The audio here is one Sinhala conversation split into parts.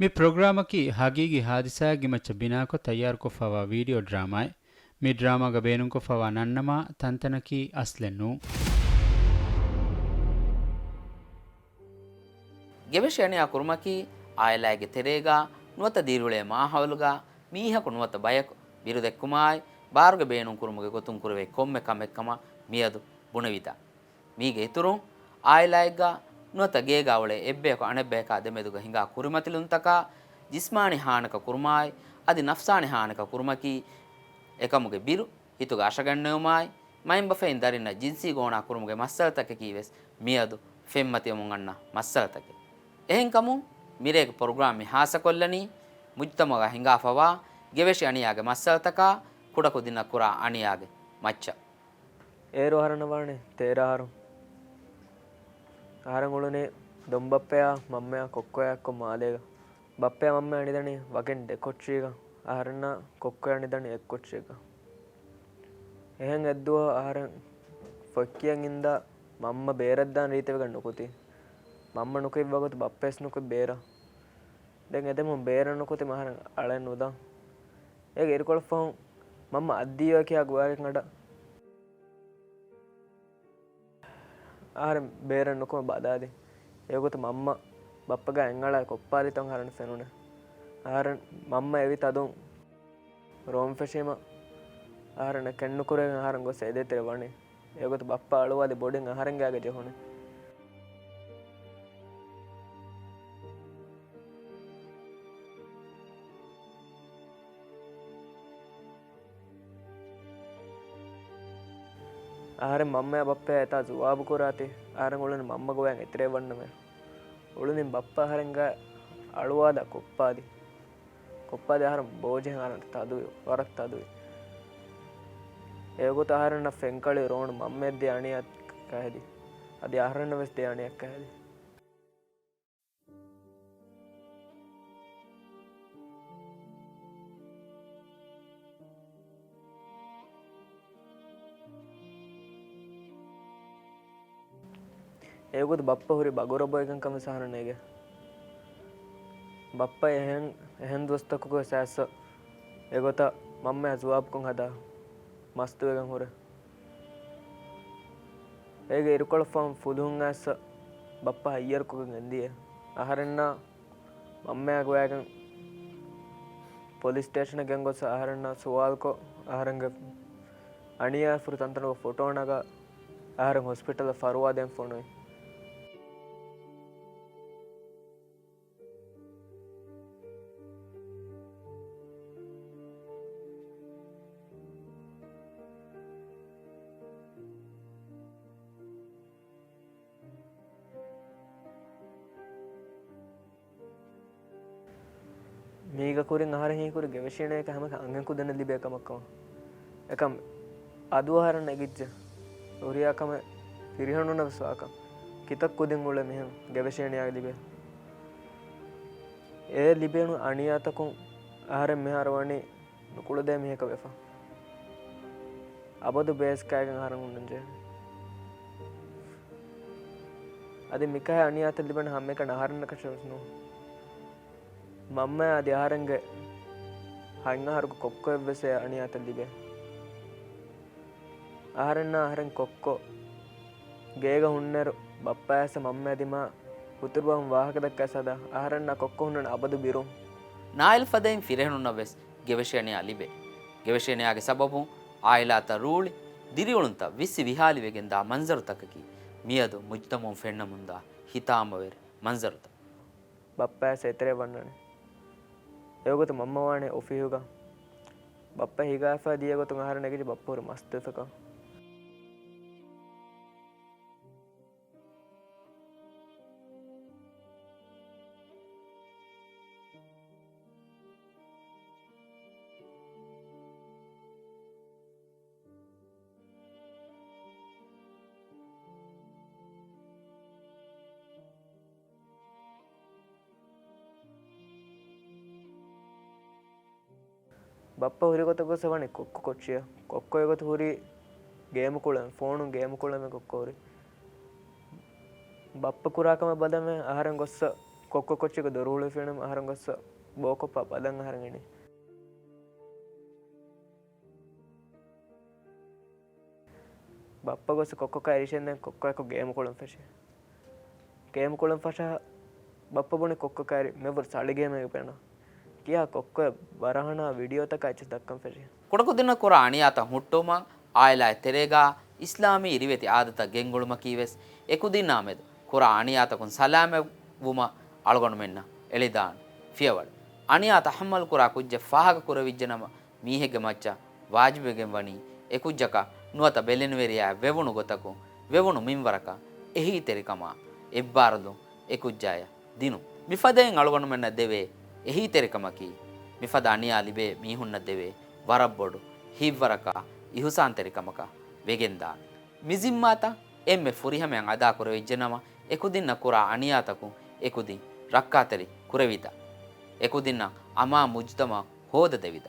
మీ ప్రోగ్రామకి హగీగి హాదిసాగి మచ్చ బినాకో తయారు కొఫావా వీడియో డ్రామాయ్ మీ డ్రామాగా బేనుం కొఫావా నన్నమా ತಂತನಕಿ ಅಸ್ಲೆನ್ನು ಗೆವೆಶಣೆಯ ಕುರ್ಮಕಿ ಆಯಲಾಗೆ ತೆರೇಗ ನುವತ ದೀರುಳೆ ಮಾಹವಲುಗ ಮೀಹಕು ನುವತ ಬಯಕು ಬಿರುದೆಕ್ಕುಮಾಯ್ ಬಾರುಗ ಬೇಣು ಕುರುಮುಗೆ ಗೊತ್ತುಂ ಕುರುವೆ ಕೊಮ್ಮೆ ಕಮ್ಮೆಕ್ಕಮ ಮಿಯದು ಬುಣವಿತ ಮೀಗೆ ಇತುರು ಆಯಲಾಯ್ಗ ನುವತ ಗೇಗ ಅವಳೆ ಎಬ್ಬೇಕು ಅಣೆಬ್ಬೇಕ ದೆಮೆದುಗ ಹಿಂಗ ಕುರಿಮತಿಲುಂತಕ ಜಿಸ್ಮಾನಿ ಹಾನಕ ಕುರುಮಾಯ್ ಅದಿ ನಫ್ಸಾನಿ ಹಾನಕ ಕುರುಮಕಿ එකමුගේ බිරු හිතුග අශගන්නයෝමයි මයින් බෆෙන් දරින්න ජින්සී ගෝනා කුරුමුගේ මස්සලතක කීවෙස් මියදු ෆෙම්මතිය මුන් අන්න මස්සලතක එහෙන් කමු මිරේක ප්‍රෝග්‍රෑම් මේ හාස කොල්ලනි මුජ්තමග හිඟාෆවා ගෙවෙෂි අනියාගේ මස්සලතක කුඩකු දින කුරා අනියාගේ මච්ච ඒරෝ හරනවානේ තේරාරු ආරංගුලනේ දොම්බප්පයා මම්මයා කොක්කොයක් කො මාලේග බප්පයා මම්මයා අනිදණි වගෙන් දෙකොච්චීග ආරන්න කොක්කොය අනිදණි එක්කොච්චීග එහෙන් ඇද්දුව ආරන් ෆොක්කියන් ඉඳ මම්ම බේරද්දාන රීතව ගන්න නුකුති මම්ම නුකෙ වගතු බප්පෙස් නුකෙ බේර දැන් එදෙම බේර නුකුති මහර අලෙන් උදා ඒක ඉරකොල ෆෝන් මම්ම අද්දියෝ කියා ගුවාගෙන් අඩ ආර බේර නුකම බදාදී ඒගොත මම්ම බප්පග ඇංගල කොප්පාලි තන් හරන ෆෙනුනේ ආර මම්ම එවි තදුන් රෝම් ෆෙෂීම ආරන කන්නු කුරෙන් ආරන් ගොස් එදෙතර වනේ ඒගොත බප්පා අලුවාදී බොඩෙන් ආරන් ගාගේ ජොහනේ ආරෙන් මම්මයා බප්පයා එතා ජවාබ කුරාතේ ආරන් උලන මම්ම ගෝයන් ඉතරේ වන්නම උලනින් බප්පා ආරන් ගා අලුවාද කොප්පාදී ආරන් බෝජෙන් ආරන් තදු වරක් තදු ඒගොත ආරන ෆෙන්කලි රෝණ මම්මෙද්දී අණියක් කැහැදි අදී ආරන වෙස් දේ අණියක් කැහැදි ඒගොත බප්ප හුරි බගොරබෝ එකන් කම සහරනේගේ බප්ප එහෙන් දොස්තකුගේ සෑස්ස ඒගොත මම්ම ජවාබ් කොන් හදා මස්තු එකන් හොර ඒගේ ඉරකොල ෆෝම් ෆුදුන් ඇස්ස බප්ප අයියර් කොගෙන් එන්දිය ආහරන්න මම්මයා ගෝයකන් පොලිස් ස්ටේෂන් එකෙන් ගොස් ආහරන්න සුවාල්කෝ ආහරංග අනියා ෆුරු තන්තනක ෆොටෝ නග ආහරං හොස්පිටල් ෆරුවාදෙන් ෆෝනොයි මේක කුරින් ආහාර හේකුරු ගවේෂණය එක හැම අංගෙන් කුදන ලිබේකමක්කම එකම් අදුහාර නැගිච්ච ඔරියාකම පිරිහනුන විශ්වාකම් කිතක් කුදින් උල මෙහෙම ගවේෂණය ලිබේ ඒ ලිබේනු අනියාතකුන් ආහාර මෙහරවණි නුකුල දෙ මේක වෙෆා අබදු බේස් කයගෙන් ආහාර උන්නන්ජේ අද මිකහ අනියාත ලිබෙන හැම එක නහරන්න කෂවස්නෝ මම්ම අධි ආහාරංග හංගහරුක කොක්කො එව්වසේ අනියාත ලිබේ ආහාරන්න ආහාරෙන් කොක්කෝ ගේග හුන්නර බප්පායස මම්ම ඇදිමා උතුරුවම් වාහක දක්කසද ආහාරන්න කොක්කො හුන්නන අබදු බිරුම් නායිල් ෆදෙන් ෆිරෙහුන්න වෙස් ගෙවෂණිය ලිබේ ගෙවෂණියගේ සබබු ආයිලාත රූලි දිරිවලුන්ත විසි විහාලි වෙගෙන් දා මන්සරු තකකි මියදු මුජ්තමුන් ෆෙන්න මුන්දා හිතාම වෙර මන්සරුත බප්පායස එතරේ වන්නනේ ඒගොත මම්ම වානේ ඔෆියුග බප්පා හිගාෆා දියගොතු ආහාර නැගිටි බප්පෝර මස්තසක බප්ප හුරිගොත ගොස වනේ කොක්කො කොච්චිය කොක්කො එකතු හුරි ගේම කුලන් ෆෝනු ගේම කුලම කොක්කො හුරි බප්ප කුරාකම බදම ආහාරන් ගොස්ස කොක්ක කොච්චික දොරුහුළු ෆිනම අහරන් ගොස්ස බෝකොප්පා පදන් අහරන් එනේ බප්ප ගොස්ස කොක්ක ඇරිෂෙන් දැන් කොක්ක එක ගේම කොළම් ෆෂේ ගේම කොළම් ෆෂා බප්ප බොනේ කොක්ක කාරි මෙවර් සාලි ගේම එක පේන කියා කොක්ක වරහනා වීඩියෝ තක අච්ච දක්කම් ෆෂේ කොඩකු දින කුරාණියාත හුට්ටෝම ආයලා තෙරේගා ඉස්ලාමී ඉරිවෙති ආදත ගෙන්ගොළුම කීවෙස් එකු දිනාමෙද කුරාණියාත කුන් සලාම වුම අලගොණු මෙන්න එලිදාන් ෆියවල් අනියාත හම්මල් කුරා කුජ්ජ ෆාහක කුර විජ්ජනම මීහෙගේ මච්චා වාජිබෙගෙන් වනි එකුජ්ජක නුවත බෙලෙන වෙරියා වෙවුණු ගොතකු වෙවුණු මින්වරක එහි තෙරිකම එබ්බාරදු එකුජ්ජාය දිනු මිෆදෙන් අලගොණු මෙන්න දෙවේ එහි තෙරිකම කී මිෆද අනියා ලිබේ මීහුන්න දෙවේ වරබ්බොඩු හිව්වරක ඉහුසාන්තරිකමක වෙගෙන්දා මිසිම්මාතා එම්මෙ ෆුරිහමෙන් අදා කුර විජ්ජනම එකුදින්න කුරා අනියාතකු එකුදින් රක්කාතරි කුරවිත එකුදින්න අමා මුජ්තම හෝද දෙවිත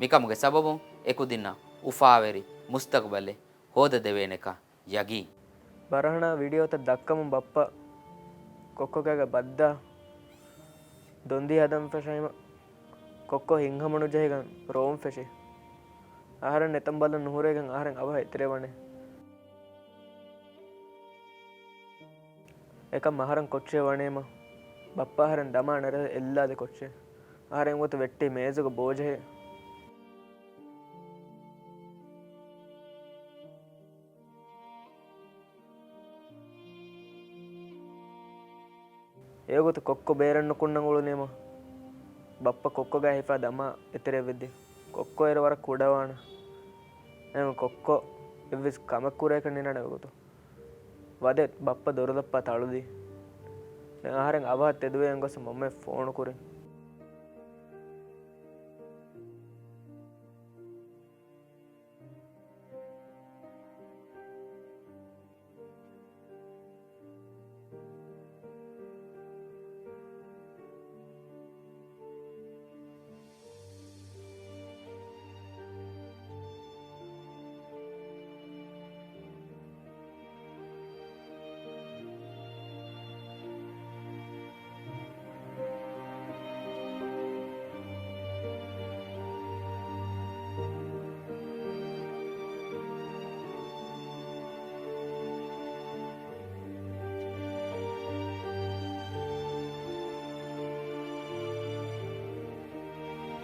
මිකමුගේ සබබුන් එකුදින්න උෆාවෙරි මුස්තක්බලේ හෝද දෙවේනක යගී බරහනා වීඩියෝත දක්කම බප්ප කොක්කොකගේ බද්දා දොන්දි හදම් ෆෂයිම කොක්කෝ හිංහමනු ජයගන් රෝම් ෆෙෂේ ආහරන් එතම් බලන් නුහුරේගෙන් ආහරන් අව ඉතරේ වනේ එක මහරන් කොච්චේ වනේම බප්පා හරන් දමා නර එල්ලාද කොච්චේ ආහරන් වත වෙට්ටි මේසක බෝජේ ඒගොත කොක්කො බේරන්න කුන්නංගුළු නේම බප්ප කොක්කොගා හිපා දමා ඉතරේ වෙද්දි කොක්කෝ එර වර කුඩවාන එම කොක්කෝ එවිස් කමකුරේ කන්නේ නඩගොතු වදෙත් බප්ප දොරදප්පා තළුදී ආහාරෙන් අවහත් එදුවේ ගොස මම ෆෝන් කුරේ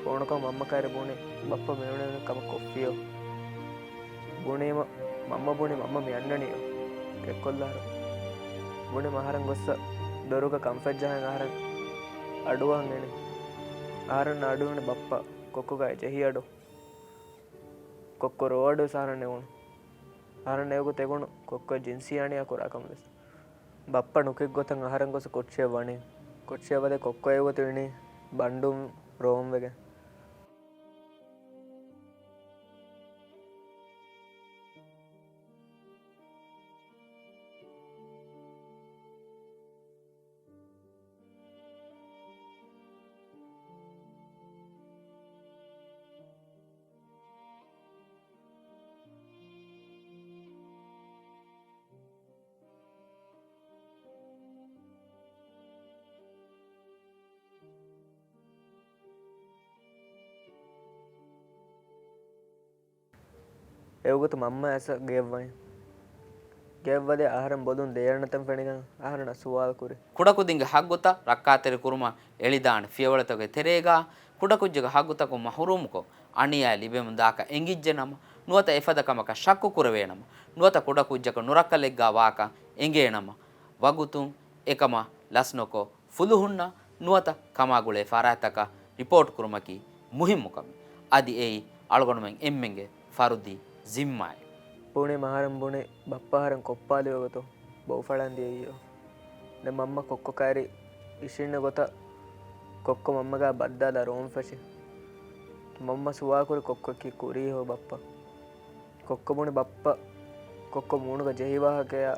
ෆෝනක මම්ම කාරේ බොනේ බප්ප මෙවනේ කම කොෆියෝ බොනේම මම්ම බොනේ මම්ම මෙන්නනියෝ කෙක්කොල්ලාර බොනේ මහරන් ගොස්ස දොරුක කම්ෆර්ට් ජහන් ආහරන් අඩුවන් එනේ ආහරන් අඩුවනේ බප්පා කොක්කෝ ගාය ජෙහි අඩෝ කොක්කෝ රෝඩෝ සාරන්නේ වුණ ආහරන් එවක තෙගුණ කොක්කෝ ජින්සියානියා කොරා කම්ලස් බප්පා නුකෙක් ගොතන් ආහරන් ගොස්ස කොච්චේ වනේ කොච්චේ වද කොක්කෝ එවත වෙනේ බණ්ඩුම් රෝම් වෙගේ එවගොත මම්ම ඇස ගෙව්වයි ගෙව්වදේ ආහාරම් බොදුන් දේරණතම් පෙනිගන් ආහාරන සුවාල් කුරේ ಕುಡಕುದಿಂಗ ಹಗ್ಗುತ ರಕ್ಕಾತೆರೆ ಕುರುಮ ಎಳಿದಾಣ ಫಿಯವಳತಗೆ ತೆರೇಗ ಕುಡಕುಜ್ಜಗ ಹಗ್ಗುತಕು ಮಹುರುಮುಕೊ ಅಣಿಯ ಲಿಬೆಮು ದಾಕ ಎಂಗಿಜ್ಜೆ ನಮ ನುವತ ಎಫದ ಕಮಕ ಶಕ್ಕು ಕುರವೇ ನಮ ನುವತ ಕುಡಕುಜ್ಜಕ ನುರಕ್ಕಲೆಗ್ಗ ವಾಕ ಎಂಗೇ ನಮ ವಗುತುಂ ಏಕಮ ಲಸ್ನೊಕೊ ಫುಲುಹುನ್ನ ನುವತ ಕಮಾಗುಳೆ ಫಾರಾತಕ ರಿಪೋರ್ಟ್ ಕುರುಮಕಿ ಮುಹಿಮ್ಮುಕಮಿ ಅದಿ ಏಯಿ ಅಳಗೊಣಮೆಂ ಎಮ್ಮೆಂಗೆ ಫರುದಿ ಜಿಮ್ಮಾಯ್ ಪುಣೆ ಮಹಾರಂ ಬುಣೆ ಬಪ್ಪಾಹಾರಂ ಕೊಪ್ಪಾಲಿ ಹೋಗತು ಬಹುಫಳಂದಿ ಅಯ್ಯೋ ನಮ್ಮಮ್ಮ ಕೊಕ್ಕೊ ಕಾರಿ ಇಶಿಣ್ಣ ಗೊತ್ತ ಕೊಕ್ಕೊ ಮಮ್ಮಗ ಬದ್ದಾದ ರೋಮ್ ಫಶಿ ಮಮ್ಮ ಸುವಾಕುರಿ ಕೊಕ್ಕೊಕ್ಕಿ ಕುರಿ ಹೋ ಬಪ್ಪ ಕೊಕ್ಕೊ ಬುಣೆ ಬಪ್ಪ ಕೊಕ್ಕೊ ಮೂಣುಗ ಜಹಿ ವಾಹಕೆಯ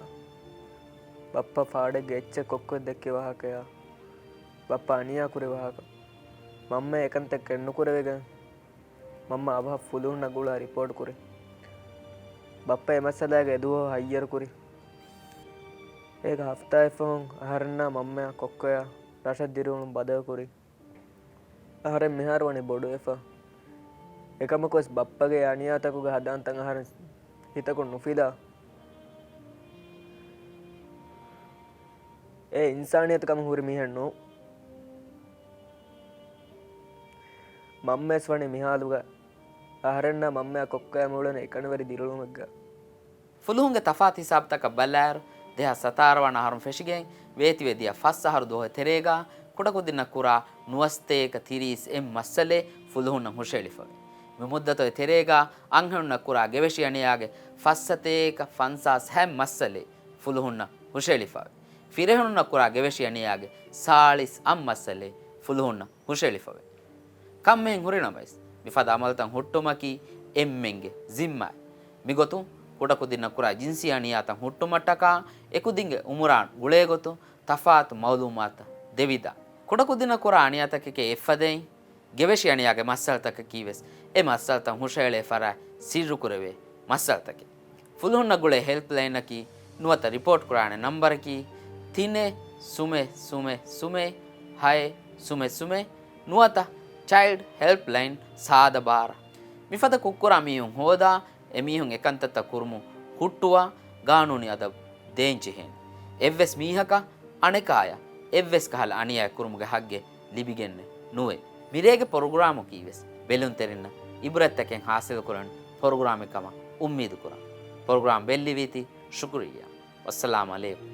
ಬಪ್ಪ ಫಾಡೆಗೆ ಎಚ್ಚೆ ಕೊಕ್ಕೊ ದೆಕ್ಕಿ ವಾಹಕೆಯ ಬಪ್ಪ ಅನಿಯಾ ಕುರಿ ವಾಹಕ ಮಮ್ಮ ಏಕಂತೆ ಕೆಣ್ಣು ಕುರವೆಗ ಮಮ್ಮ ಅಭ ಫುಲುಣ್ಣ ಗುಳ ರಿಪೋರ್ಟ್ ಕುರಿ ಬಪ್ಪ ಎಮಸಲಾಗ ಎದುವ ಹಯ್ಯರ್ ಕುರಿ ಈಗ ಹಫ್ತಾ ಎಫೋಂಗ್ ಅಹರನ್ನ ಮಮ್ಮ ಕೊಕ್ಕೊಯ රෂ දිරුණු බදකුරි අහරෙන් මෙහාරවනේ බොඩු එෆා එකම කොස් බප්පගේ අනියාතකුගේ හදාන්තන් අහර හිතකුන් නුෆිලා ඒ ඉන්සානියතකම හුරි මිහෙන්නු මම්මස් වනේ මිහාලුග අහරෙන්න මම්මයා කොක්කයා මුලන එකනවරි දිරුළුමග්ග ಫುಲುಹುಂಗೆ ತಫಾತ್ ಹಿಸಾಬ್ ತಕ ಬಲ್ಲಾರು ದೇಹ ಸತಾರವಣ ಹರಂ ಫೆಶಿಗೆಂ ವೇತಿ ವೇದಿಯ ಫಸ್ಸಹರು ದೋಹ ತೆರೇಗ ಕುಡಕುದಿನ ಕುರ ನುವಸ್ತೇಕ ತಿರೀಸ್ ಎಂ ಮಸ್ಸಲೆ ಫುಲುಹುನ್ನ ಹುಷೇಳಿಫವೆ ಮುದ್ದತೊ ತೆರೇಗ ಅಂಹಣ್ಣ ಕುರ ಗೆವೆಶಿ ಅಣಿಯಾಗೆ ಫಸ್ಸತೇಕ ಫನ್ಸಾಸ್ ಹೆಂ ಮಸ್ಸಲೆ ಫುಲುಹುನ್ನ ಹುಷೇಳಿಫವೆ ಫಿರೆಹುನ್ನ ಕುರ ಗೆವೆಶಿ ಅಣಿಯಾಗೆ ಸಾಳಿಸ್ ಅಂ ಮಸ್ಸಲೆ ಫುಲುಹುನ್ನ ಹುಷೇಳಿಫವೆ ಕಮ್ಮೆಂ ಹುರಿನಮೈಸ್ ಮಿಫದ ಅಮಲ್ತಂ ಹುಟ್ಟುಮಕಿ ಎಮ್ಮೆಂಗೆ ಜಿಮ್ಮಾಯ್ ಮಿಗೊತು ಕುಡಕುದಿನ ಕುರ ಜಿನ್ಸಿ ಅಣಿಯಾತಂ ಹುಟ್ಟುಮಟ್ಟಕ ಎಕುದಿಂಗೆ ಉಮುರಾನ್ ಗುಳೇಗೊತು ತಫಾತ್ ಮೌಲೂಮಾತ ದೆವಿದ ಕುಡಕುದಿನ ಕುರ ಅಣಿಯಾತಕ್ಕೆ ಎಫದೆಂ ಗೆವೆಶಿ ಅಣಿಯಾಗೆ ಮಸ್ಸಲ್ತಕ ಕೀವೆಸ್ ಎ ಮಸ್ಸಲ್ತಂ ಹುಷೇಳೆ ಫರ ಸಿರ್ರು ಕುರವೆ ಮಸ್ಸಲ್ತಕೆ ಫುಲುಹುನ್ನ ಗುಳೆ ಹೆಲ್ಪ್ ಲೈನಕಿ ನುವತ ರಿಪೋರ್ಟ್ ಕುರಾನೆ ನಂಬರಕಿ ತಿನೆ ಸುಮೆ ಸುಮೆ ಸುಮೆ ಹಾಯ್ ಸುಮೆ ಸುಮೆ ನುವತ ಚೈಲ್ಡ್ ಹೆಲ್ಪ್ ಲೈನ್ ಸಾದ ಬಾರ ಮಿಫದ ಕುಕ್ಕುರ ಮೀಹುಂ ಹೋದಾ ಎಮೀಹುಂ ಎಕಂತತ್ತ ಕುರ್ಮು ಹುಟ್ಟುವ ಗಾನೂನಿ ಅದ ದೇಂಚಿಹೆನ್ ಎವ್ವೆಸ್ ಮೀಹಕ ಅಣೆಕಾಯ ಎವ್ವೆಸ್ ಕಹಲ ಅಣಿಯ ಕುರ್ಮುಗೆ ಹಗ್ಗೆ ಲಿಬಿಗೆನ್ನೆ ನುವೆ ಮಿರೇಗೆ ಪ್ರೋಗ್ರಾಮು ಕೀವೆಸ್ ಬೆಲುನ್ ತೆರಿನ್ನ ಇಬ್ರತ್ತಕೆಂ ಹಾಸಿಲ್ ಕುರನ್ ಪ್ರೋಗ್ರಾಮಿಕಮ ಉಮ್ಮೀದು ಕುರ ಪ್ರೋಗ್ರಾಮ್ ಬೆಲ್ಲಿವೀತಿ ಶುಕ್ರಿಯಾ ವಸ್ಸಲಾಮ್ ಅಲೈಕುಂ